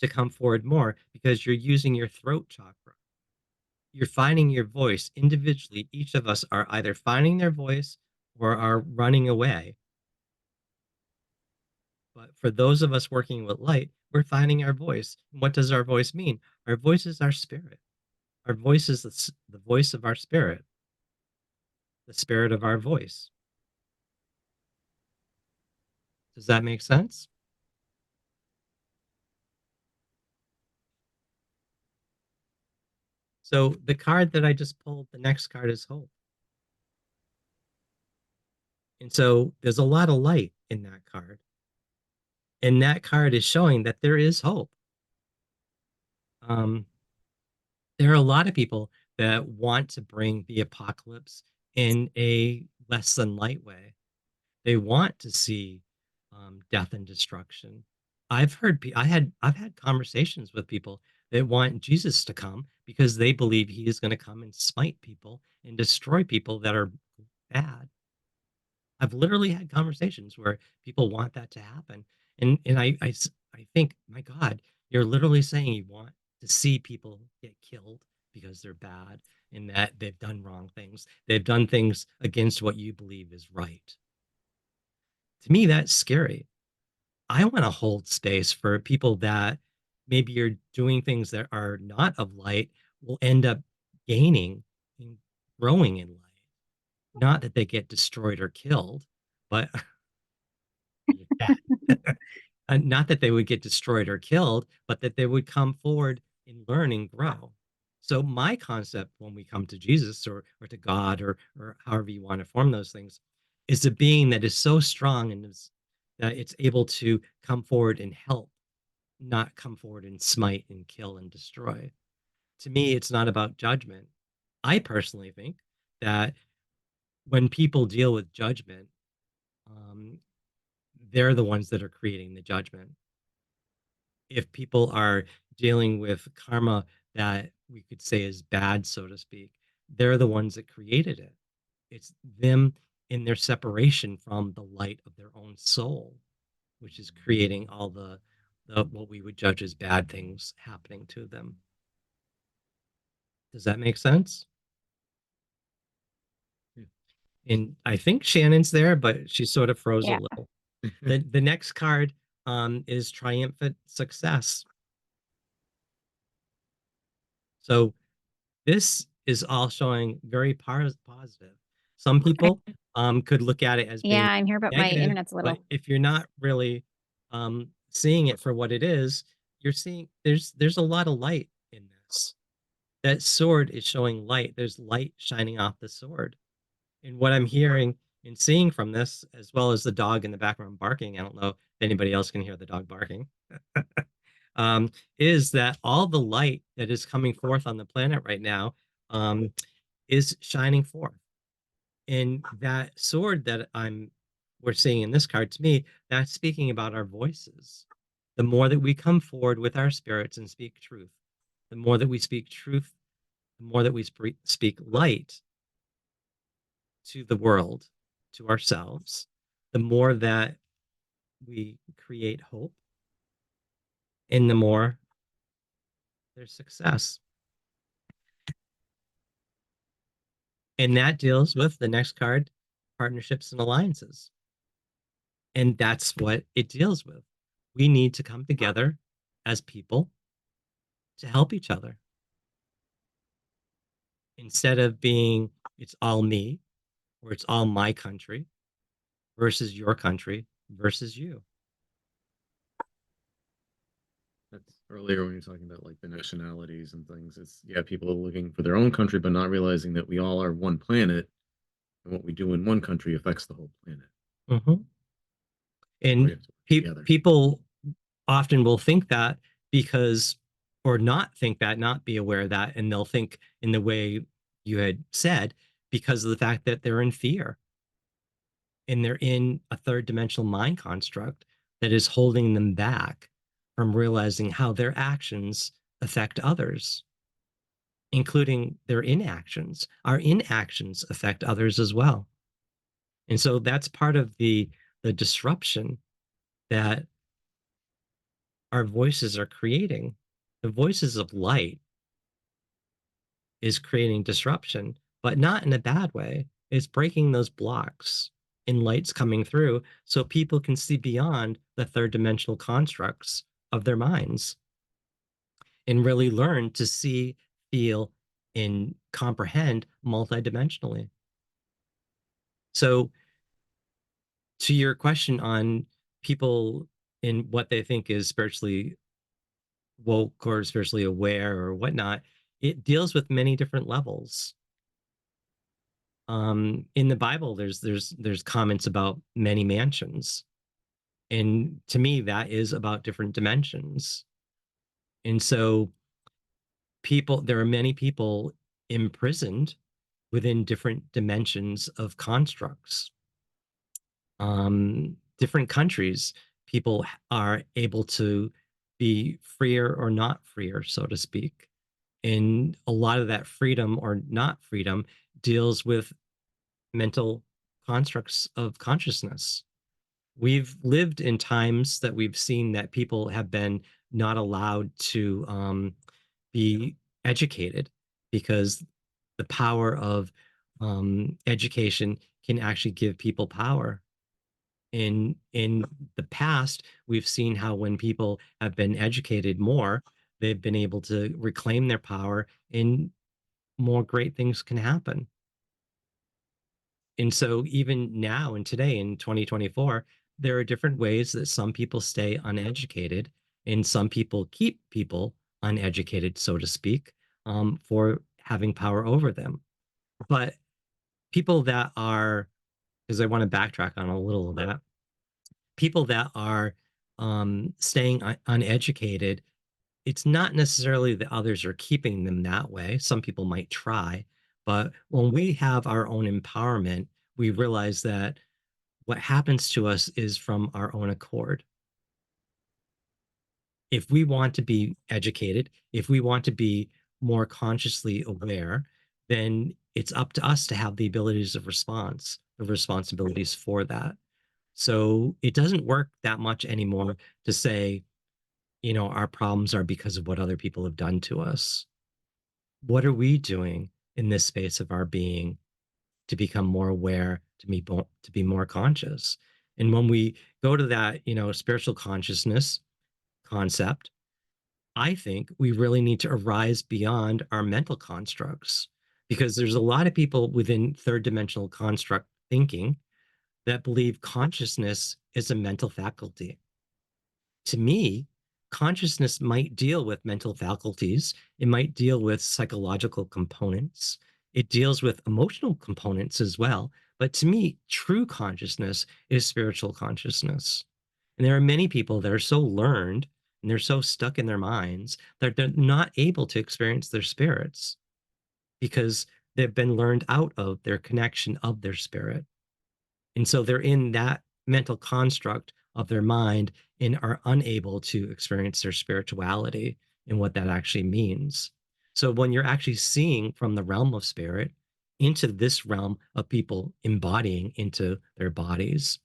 to come forward more because you're using your throat chakra. You're finding your voice individually. Each of us are either finding their voice or are running away. But for those of us working with light, we're finding our voice. What does our voice mean? Our voice is our spirit. Our voice is the voice of our spirit, the spirit of our voice. Does that make sense? So the card that I just pulled, the next card is hope. And so there's a lot of light in that card. And that card is showing that there is hope. Um, there are a lot of people that want to bring the apocalypse in a less than light way. They want to see death and destruction. I've had conversations with people that want Jesus to come because they believe he is going to come and smite people and destroy people that are bad. I've literally had conversations where people want that to happen, and I think, my God, you're literally saying you want to see people get killed because they're bad and that they've done wrong things. They've done things against what you believe is right. To me, that's scary. I want to hold space for people that maybe are doing things that are not of light will end up gaining and growing in light. Not that they get destroyed or killed, but yeah. Not that they would get destroyed or killed, but that they would come forward and learn and grow. So my concept when we come to Jesus or to God or however you want to form those things is a being that is so strong and is that it's able to come forward and help, not come forward and smite and kill and destroy. To me, it's not about judgment. I personally think that when people deal with judgment, um, they're the ones that are creating the judgment. If people are dealing with karma that we could say is bad, so to speak, they're the ones that created it. It's them in their separation from the light of their own soul, which is creating all the what we would judge as bad things happening to them. Does that make sense? Yeah. And I think Shannon's there, but she sort of froze a Yeah. little. The next card is triumphant success. So this is all showing very positive. Some people could look at it as being Yeah, I'm here, but my negative, internet's a but little. if you're not really seeing it for what it is, you're seeing there's a lot of light in this. That sword is showing light. There's light shining off the sword. And what I'm hearing and seeing from this, as well as the dog in the background barking, I don't know if anybody else can hear the dog barking, is that all the light that is coming forth on the planet right now is shining forth. And that sword that we're seeing in this card, to me, that's speaking about our voices. The more that we come forward with our spirits and speak truth, the more that we speak truth, the more that we speak light to the world, to ourselves, the more that we create hope, and the more there's success. And that deals with the next card, partnerships and alliances. And that's what it deals with. We need to come together as people to help each other instead of being it's all me or it's all my country versus your country versus you. That's earlier when you're talking about like the nationalities and things. It's yeah, people are looking for their own country, but not realizing that we all are one planet, and what we do in one country affects the whole planet. Mhm. We And have to work together. people often will think that because, or not think that, not be aware of that, and they'll think in the way you had said because of the fact that they're in fear and they're in a third dimensional mind construct that is holding them back from realizing how their actions affect others, including their inactions. Our inactions affect others as well. And so that's part of the disruption that our voices are creating. The voices of light is creating disruption, but not in a bad way. It's breaking those blocks and light's coming through so people can see beyond the third dimensional constructs of their minds and really learn to see, feel, and comprehend multidimensionally. So, to your question on people in what they think is spiritually woke or spiritually aware or whatnot, it deals with many different levels. In the Bible, there's comments about many mansions, and to me, that is about different dimensions. And so, there are many people imprisoned within different dimensions of constructs. Different countries, people are able to be freer or not freer, so to speak. And a lot of that freedom or not freedom deals with mental constructs of consciousness. We've lived in times that we've seen that people have been not allowed to be educated because the power of education can actually give people power. In the past, we've seen how when people have been educated more, they've been able to reclaim their power and more great things can happen. And so even now and today in 2024, there are different ways that some people stay uneducated and some people keep people uneducated, so to speak, for having power over them. But people that are, because I want to backtrack on a little of that, people that are staying uneducated, it's not necessarily that others are keeping them that way. Some people might try, but when we have our own empowerment, we realize that what happens to us is from our own accord. If we want to be educated, if we want to be more consciously aware, then it's up to us to have the abilities of response, the responsibilities for that. So it doesn't work that much anymore to say, our problems are because of what other people have done to us. What are we doing in this space of our being to become more aware, to be more conscious? And when we go to that, spiritual consciousness concept, I think we really need to arise beyond our mental constructs because there's a lot of people within third dimensional construct thinking that believe consciousness is a mental faculty. To me, consciousness might deal with mental faculties, it might deal with psychological components, it deals with emotional components as well. But to me, true consciousness is spiritual consciousness. And there are many people that are so learned and they're so stuck in their minds that they're not able to experience their spirits because they've been learned out of their connection of their spirit. And so they're in that mental construct of their mind and are unable to experience their spirituality and what that actually means. So when you're actually seeing from the realm of spirit into this realm of people embodying into their bodies,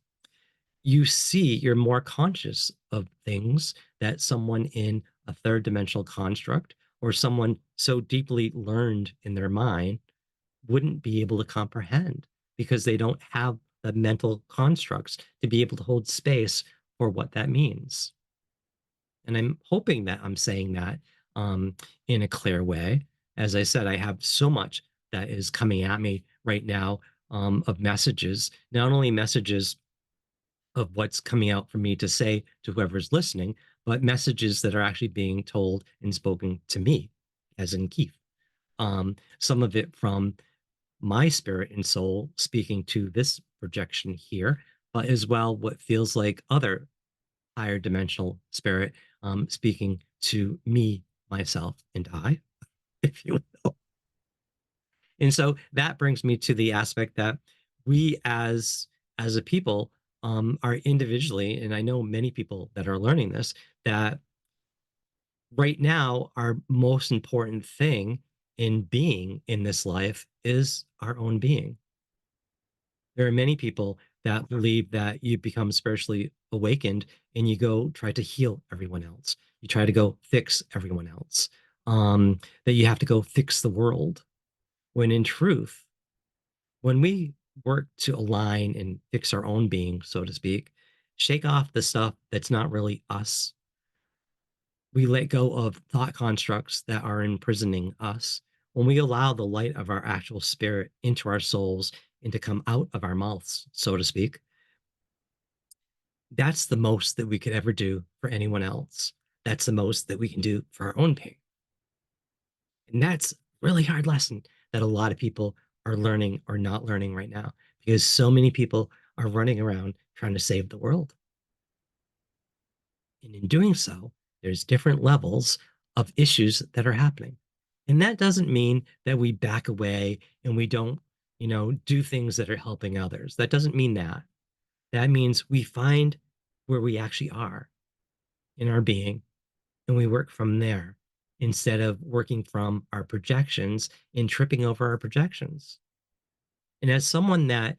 you see you're more conscious of things that someone in a third dimensional construct or someone so deeply learned in their mind wouldn't be able to comprehend because they don't have the mental constructs to be able to hold space for what that means. And I'm hoping that I'm saying that in a clear way. As I said, I have so much that is coming at me right now of messages, not only messages of what's coming out for me to say to whoever's listening, but messages that are actually being told and spoken to me, as in Keith. Some of it from my spirit and soul speaking to this projection here, but as well what feels like other higher dimensional spirit speaking to me, myself, and I, if you will. And so that brings me to the aspect that we as a people are individually, and I know many people that are learning this, that right now our most important thing in being in this life is our own being. There are many people that believe that you become spiritually awakened and you go try to heal everyone else. You try to go fix everyone else. That you have to go fix the world. When in truth, when we work to align and fix our own being, so to speak, shake off the stuff that's not really us, we let go of thought constructs that are imprisoning us. When we allow the light of our actual spirit into our souls and to come out of our mouths, so to speak, that's the most that we could ever do for anyone else. That's the most that we can do for our own pain. And that's a really hard lesson that a lot of people are learning or not learning right now because so many people are running around trying to save the world. And in doing so, there's different levels of issues that are happening. And that doesn't mean that we back away and we don't, do things that are helping others. That doesn't mean that. That means we find where we actually are in our being and we work from there instead of working from our projections and tripping over our projections. And as someone that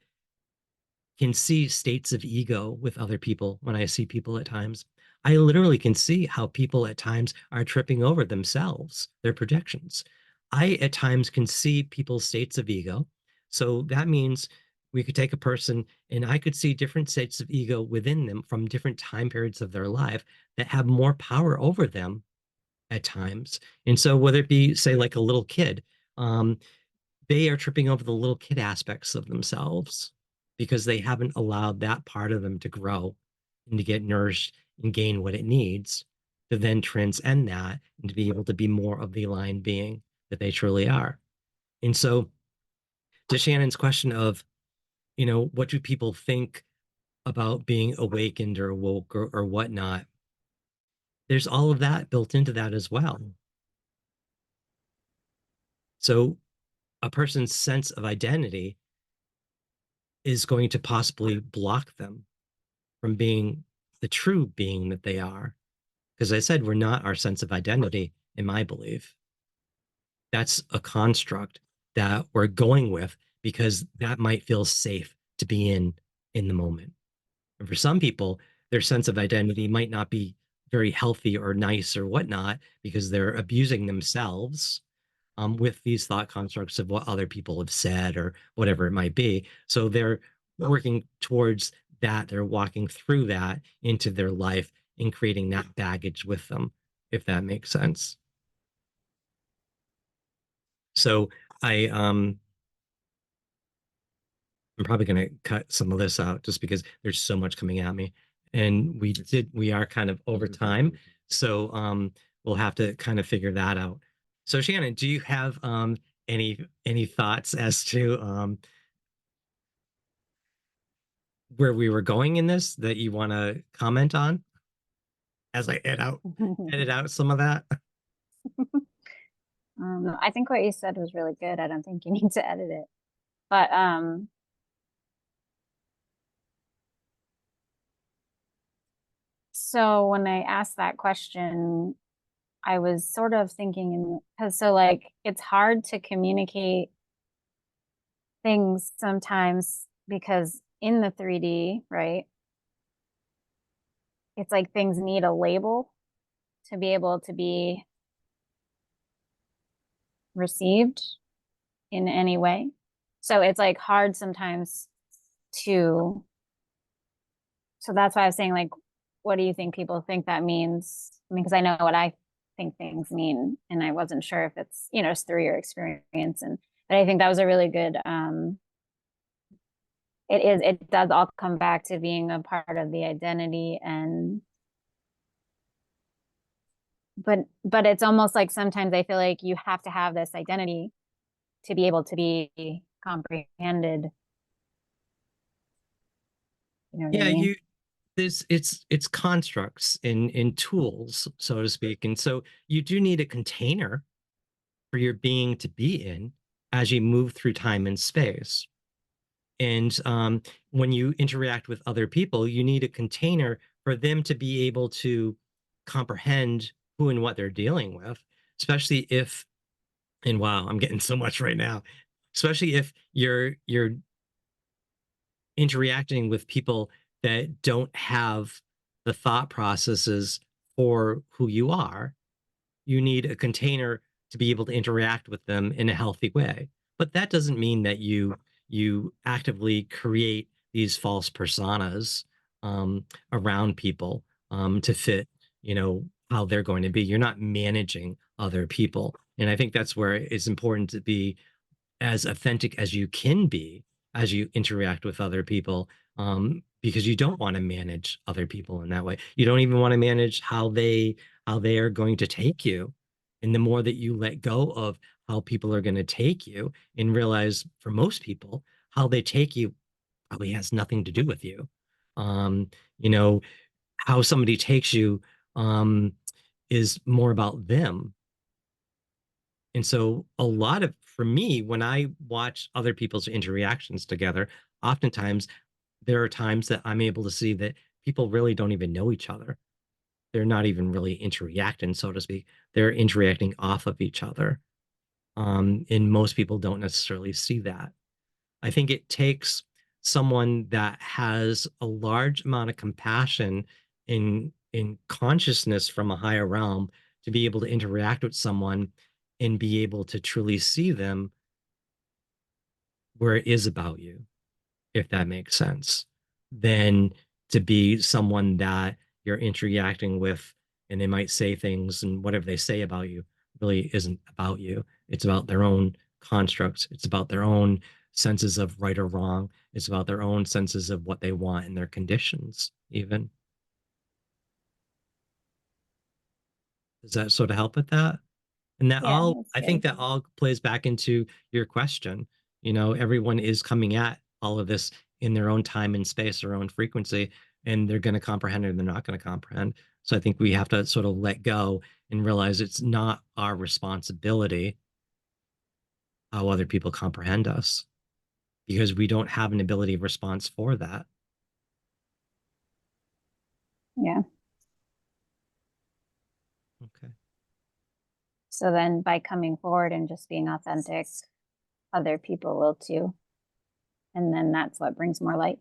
can see states of ego with other people when I see people at times, I literally can see how people at times are tripping over themselves, their projections. I at times can see people's states of ego. So that means we could take a person and I could see different states of ego within them from different time periods of their life that have more power over them at times. And so whether it be, say, like a little kid, um, they are tripping over the little kid aspects of themselves because they haven't allowed that part of them to grow and to get nourished and gain what it needs to then transcend that and to be able to be more of the aligned being that they truly are. And so to Shannon's question of, what do people think about being awakened or woke or whatnot? There's all of that built into that as well. So a person's sense of identity is going to possibly block them from being the true being that they are. Because I said we're not our sense of identity, in my belief. That's a construct that we're going with because that might feel safe to be in the moment. And for some people, their sense of identity might not be very healthy or nice or whatnot because they're abusing themselves with these thought constructs of what other people have said or whatever it might be. So they're working towards that. They're walking through that into their life and creating that baggage with them, if that makes sense. So I'm probably going to cut some of this out just because there's so much coming at me. And we are kind of over time. So we'll have to kind of figure that out. So Shannon, do you have any thoughts as to where we were going in this that you want to comment on as I edit out some of that? I think what you said was really good. I don't think you need to edit it. But so when I asked that question, I was sort of thinking, because so like it's hard to communicate things sometimes because in the 3D, right? It's like things need a label to be able to be received in any way. So it's like hard sometimes to, so that's why I was saying, like, what do you think people think that means? I mean, because I know what I think things mean, and I wasn't sure if it's, just through your experience. But I think that was a really good, it does all come back to being a part of the identity but it's almost like sometimes I feel like you have to have this identity to be able to be comprehended. You know what I Yeah, mean? it's constructs in tools, so to speak. And so you do need a container for your being to be in as you move through time and space. And when you interact with other people, you need a container for them to be able to comprehend who and what they're dealing with, especially if, and wow, I'm getting so much right now, especially if you're interacting with people that don't have the thought processes for who you are. You need a container to be able to interact with them in a healthy way. But that doesn't mean that you actively create these false personas around people to fit, how they're going to be. You're not managing other people. And I think that's where it's important to be as authentic as you can be as you interact with other people, because you don't want to manage other people in that way. You don't even want to manage how they are going to take you. And the more that you let go of how people are going to take you and realize, for most people, how they take you probably has nothing to do with you. um you know how somebody takes you um is more about them. And so a lot of for me, when I watch other people's interactions together, oftentimes there are times that I'm able to see that people really don't even know each other. They're not even really interacting, so to speak. They're interacting off of each other. And most people don't necessarily see that. I think it takes someone that has a large amount of compassion in consciousness from a higher realm to be able to interact with someone and be able to truly see them where it is about you, if that makes sense, than to be someone that you're interacting with and they might say things and whatever they say about you really isn't about you. It's about their own constructs. It's about their own senses of right or wrong. It's about their own senses of what they want and their conditions, even. Does that sort of help with that? And that Yeah, all, that's I think good. that all plays back into your question. Everyone is coming at all of this in their own time and space, their own frequency, and they're going to comprehend it and they're not going to comprehend. So I think we have to sort of let go and realize it's not our responsibility how other people comprehend us, because we don't have an ability of response for that. Yeah. Okay. So then by coming forward and just being authentic, other people will too. And then that's what brings more light.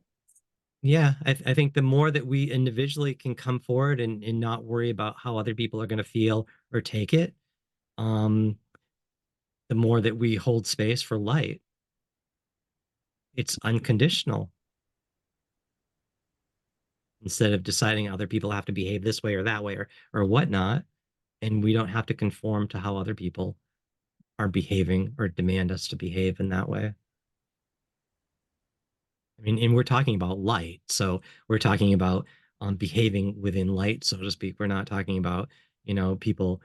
Yeah, I think the more that we individually can come forward and not worry about how other people are going to feel or take it, um, the more that we hold space for light. It's unconditional. Instead of deciding other people have to behave this way or that way or whatnot, and we don't have to conform to how other people are behaving or demand us to behave in that way. I mean, and we're talking about light, so we're talking about behaving within light, so to speak. We're not talking about people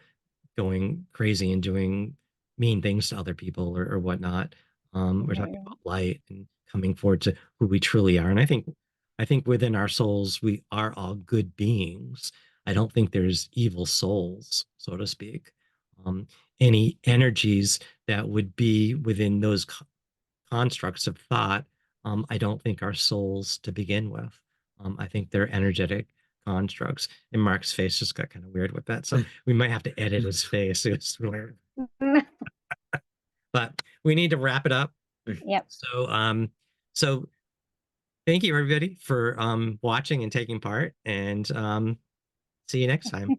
going crazy and doing mean things to other people or whatnot. We're talking Right. about light and coming forward to who we truly are. And I think within our souls, we are all good beings. I don't think there's evil souls, so to speak. Um, any energies that would be within those constructs of thought, I don't think are souls to begin with. I think they're energetic constructs. And Mark's face just got kind of weird with that. So we might have to edit his face. It's weird. But we need to wrap it up. Yep. So thank you everybody for watching and taking part. And see you next time.